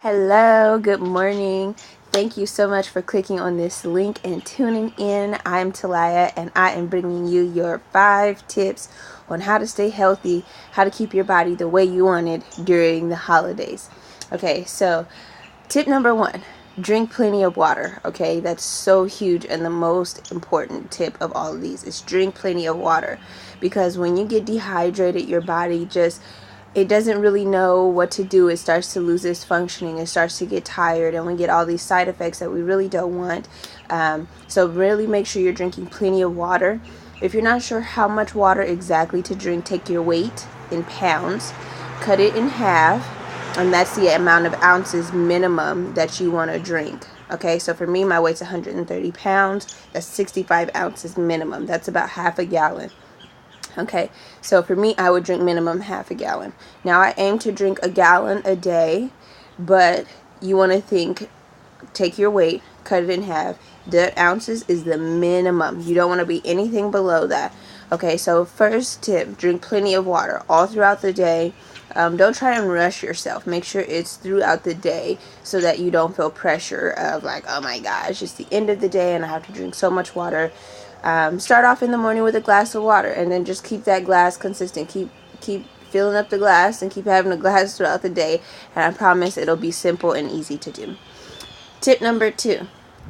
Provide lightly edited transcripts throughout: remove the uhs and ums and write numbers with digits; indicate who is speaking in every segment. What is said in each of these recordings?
Speaker 1: Hello, good morning. Thank you so much for clicking on this link and tuning in. I'm Talia and I am bringing you your 5 tips on how to stay healthy, how to keep your body the way you want it during the holidays. Okay, so tip number 1, drink plenty of water. Okay, that's so huge, and the most important tip of all of these is drink plenty of water, because when you get dehydrated, your body it doesn't really know what to do. It starts to lose its functioning. It starts to get tired, and we get all these side effects that we really don't want. So really make sure you're drinking plenty of water. If you're not sure how much water exactly to drink, take your weight in pounds, cut it in half, and that's the amount of ounces minimum that you want to drink. Okay, so for me, my weight's 130 pounds. That's 65 ounces minimum. That's about half a gallon. Okay, so for me, I would drink minimum half a gallon. Now, I aim to drink a gallon a day, but you want to take your weight, cut it in half. The ounces is the minimum. You don't want to be anything below that. Okay, so first tip, drink plenty of water all throughout the day. Don't try and rush yourself. Make sure it's throughout the day so that you don't feel pressure of like, oh my gosh, it's the end of the day and I have to drink so much water. Start off in the morning with a glass of water, and then just keep that glass consistent. Keep filling up the glass and keep having a glass throughout the day, and I promise it'll be simple and easy to do. Tip number 2,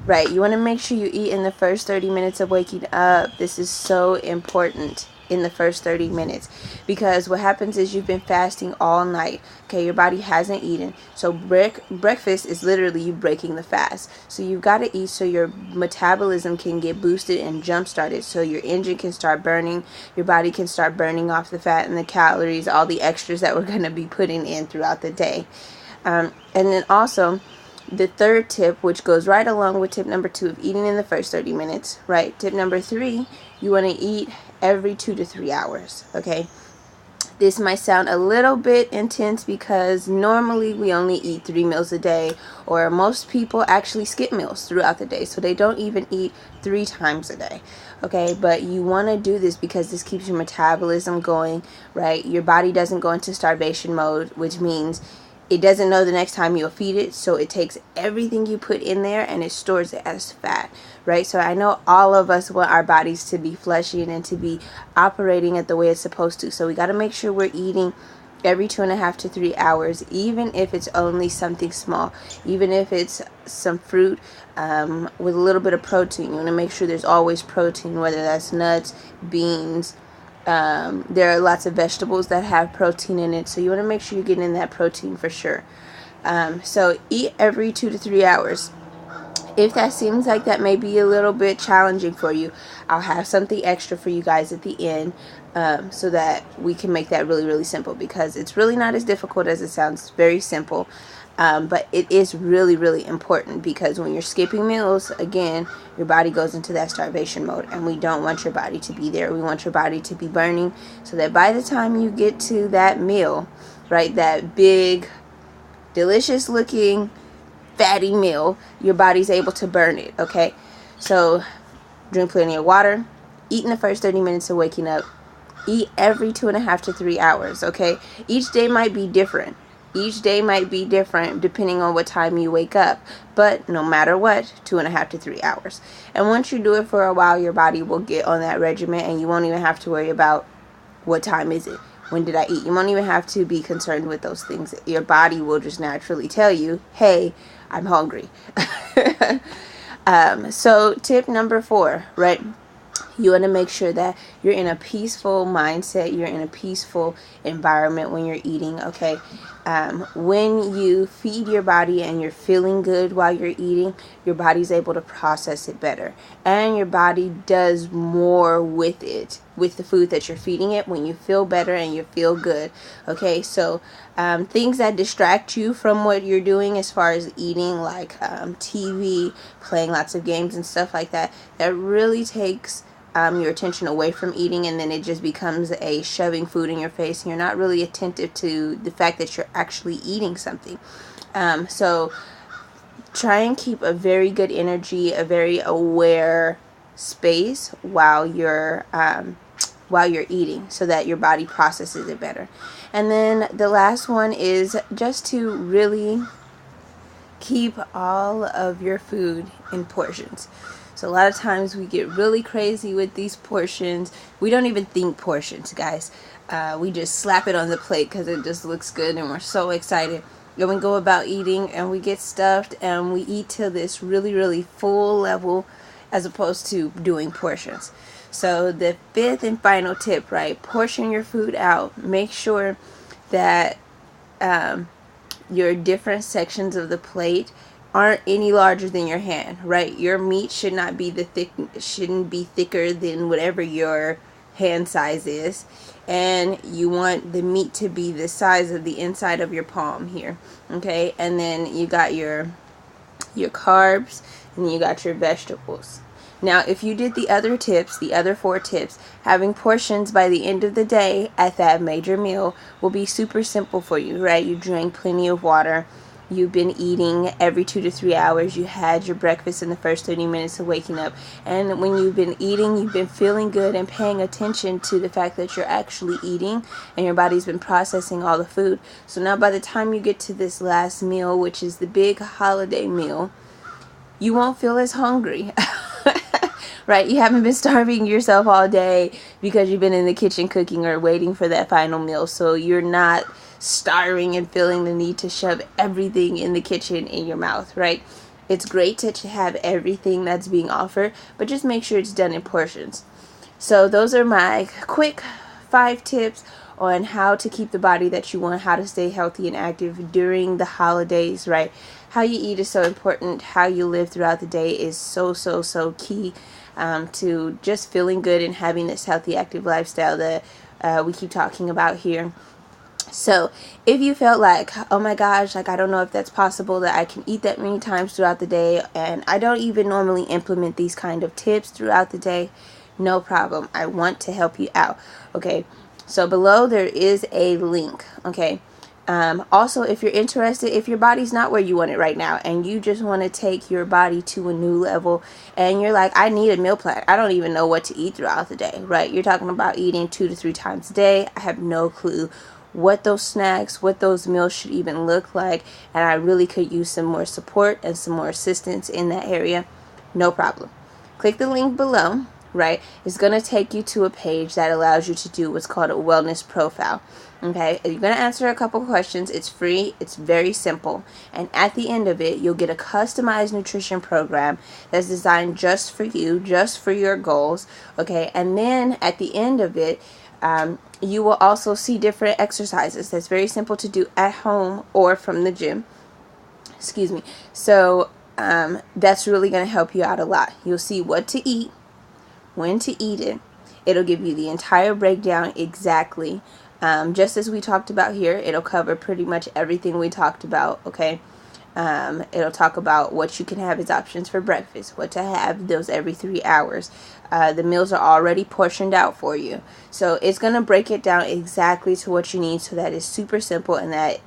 Speaker 1: right? You want to make sure you eat in the first 30 minutes of waking up. This is so important, in the first 30 minutes, because what happens is you've been fasting all night. Okay, your body hasn't eaten, so breakfast is literally you breaking the fast. So you've got to eat so your metabolism can get boosted and jump started, so your engine can start burning, your body can start burning off the fat and the calories, all the extras that we're going to be putting in throughout the day. And then also the third tip, which goes right along with tip number 2 of eating in the first 30 minutes, right? Tip number 3, you want to eat every 2 to 3 hours. Okay, this might sound a little bit intense because normally we only eat 3 meals a day, or most people actually skip meals throughout the day, so they don't even eat 3 times a day. Okay, but you want to do this because this keeps your metabolism going, right? Your body doesn't go into starvation mode, which means it doesn't know the next time you'll feed it, so it takes everything you put in there and it stores it as fat, right? So I know all of us want our bodies to be flushing and to be operating at the way it's supposed to. So we got to make sure we're eating every 2.5 to 3 hours, even if it's only something small, even if it's some fruit with a little bit of protein. You want to make sure there's always protein, whether that's nuts, beans. There are lots of vegetables that have protein in it, so you want to make sure you're getting in that protein for sure. So eat every 2 to 3 hours. If that seems like that may be a little bit challenging for you, I'll have something extra for you guys at the end, so that we can make that really, really simple, because it's really not as difficult as it sounds. It's very simple. But it is really, really important, because when you're skipping meals, again, your body goes into that starvation mode, and we don't want your body to be there. We want your body to be burning, so that by the time you get to that meal, right, that big, delicious looking, fatty meal, your body's able to burn it. Okay, so drink plenty of water, eat in the first 30 minutes of waking up, eat every 2.5 to 3 hours. Okay, each day might be different. Each day might be different depending on what time you wake up, but no matter what, 2.5 to 3 hours. And once you do it for a while, your body will get on that regimen, and you won't even have to worry about what time is it, when did I eat. You won't even have to be concerned with those things. Your body will just naturally tell you, hey, I'm hungry. So tip number 4, right? You want to make sure that you're in a peaceful mindset, you're in a peaceful environment when you're eating. Okay, when you feed your body and you're feeling good while you're eating, your body's able to process it better, and your body does more with it, with the food that you're feeding it, when you feel better and you feel good. Okay, so things that distract you from what you're doing as far as eating, like TV, playing lots of games and stuff like that, that really takes your attention away from eating, and then it just becomes a shoving food in your face, and you're not really attentive to the fact that you're actually eating something. So try and keep a very good energy, a very aware space while you're eating, so that your body processes it better. And then the last one is just to really keep all of your food in portions. So a lot of times we get really crazy with these portions. We don't even think portions, guys. We just slap it on the plate because it just looks good and we're so excited. Then we go about eating and we get stuffed and we eat to this really full level as opposed to doing portions. So the fifth and final tip, right? Portion your food out. Make sure that your different sections of the plate aren't any larger than your hand, right? Your meat should not be shouldn't be thicker than whatever your hand size is, and you want the meat to be the size of the inside of your palm here, okay? And then you got your carbs, and you got your vegetables. Now, if you did the other tips, the other 4 tips, having portions by the end of the day at that major meal will be super simple for you, right? You drank plenty of water. You've been eating every 2 to 3 hours. You had your breakfast in the first 30 minutes of waking up. And when you've been eating, you've been feeling good and paying attention to the fact that you're actually eating and your body's been processing all the food. So now by the time you get to this last meal, which is the big holiday meal, you won't feel as hungry. Right? You haven't been starving yourself all day because you've been in the kitchen cooking or waiting for that final meal. So you're not starving and feeling the need to shove everything in the kitchen in your mouth, right? It's great to have everything that's being offered, but just make sure it's done in portions. So those are my quick 5 tips on how to keep the body that you want, how to stay healthy and active during the holidays, right? How you eat is so important. How you live throughout the day is so key to just feeling good and having this healthy, active lifestyle that we keep talking about here. So if you felt like, oh my gosh, like I don't know if that's possible that I can eat that many times throughout the day, and I don't even normally implement these kind of tips throughout the day, no problem. I want to help you out. Okay, so below there is a link. Okay, also, if you're interested, if your body's not where you want it right now and you just want to take your body to a new level and you're like, I need a meal plan, I don't even know what to eat throughout the day, right? You're talking about eating 2 to 3 times a day. I have no clue what those snacks, what those meals should even look like, and I really could use some more support and some more assistance in that area. No problem. Click the link below, right? It's going to take you to a page that allows you to do what's called a wellness profile. Okay, you're going to answer a couple questions. It's free. It's very simple. And at the end of it, you'll get a customized nutrition program that's designed just for you, just for your goals. Okay, and then at the end of it, you will also see different exercises that's very simple to do at home or from the gym. Excuse me. So that's really going to help you out a lot. You'll see what to eat, when to eat it. It'll give you the entire breakdown exactly. Just as we talked about here, it'll cover pretty much everything we talked about, okay? It'll talk about what you can have as options for breakfast, what to have those every 3 hours. The meals are already portioned out for you. So it's going to break it down exactly to what you need so that it's super simple and that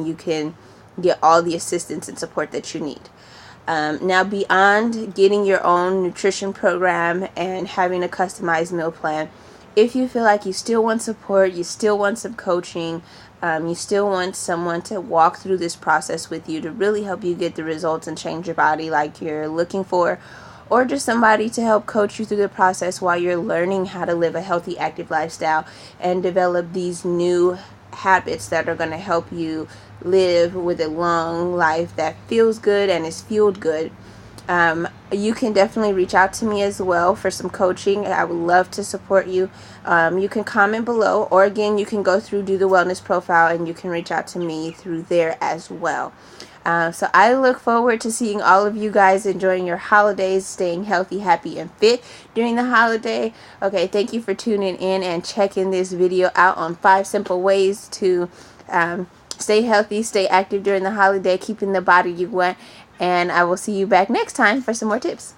Speaker 1: you can get all the assistance and support that you need. Now, beyond getting your own nutrition program and having a customized meal plan, if you feel like you still want support, you still want some coaching, you still want someone to walk through this process with you to really help you get the results and change your body like you're looking for, or just somebody to help coach you through the process while you're learning how to live a healthy, active lifestyle and develop these new habits that are going to help you live with a long life that feels good and is fueled good, you can definitely reach out to me as well for some coaching. I would love to support you. You can comment below, or again, you can go through, do the wellness profile, and you can reach out to me through there as well. So I look forward to seeing all of you guys enjoying your holidays, staying healthy, happy, and fit during the holiday. Okay, thank you for tuning in and checking this video out on 5 simple ways to stay healthy, stay active during the holiday, keeping the body you want. And I will see you back next time for some more tips.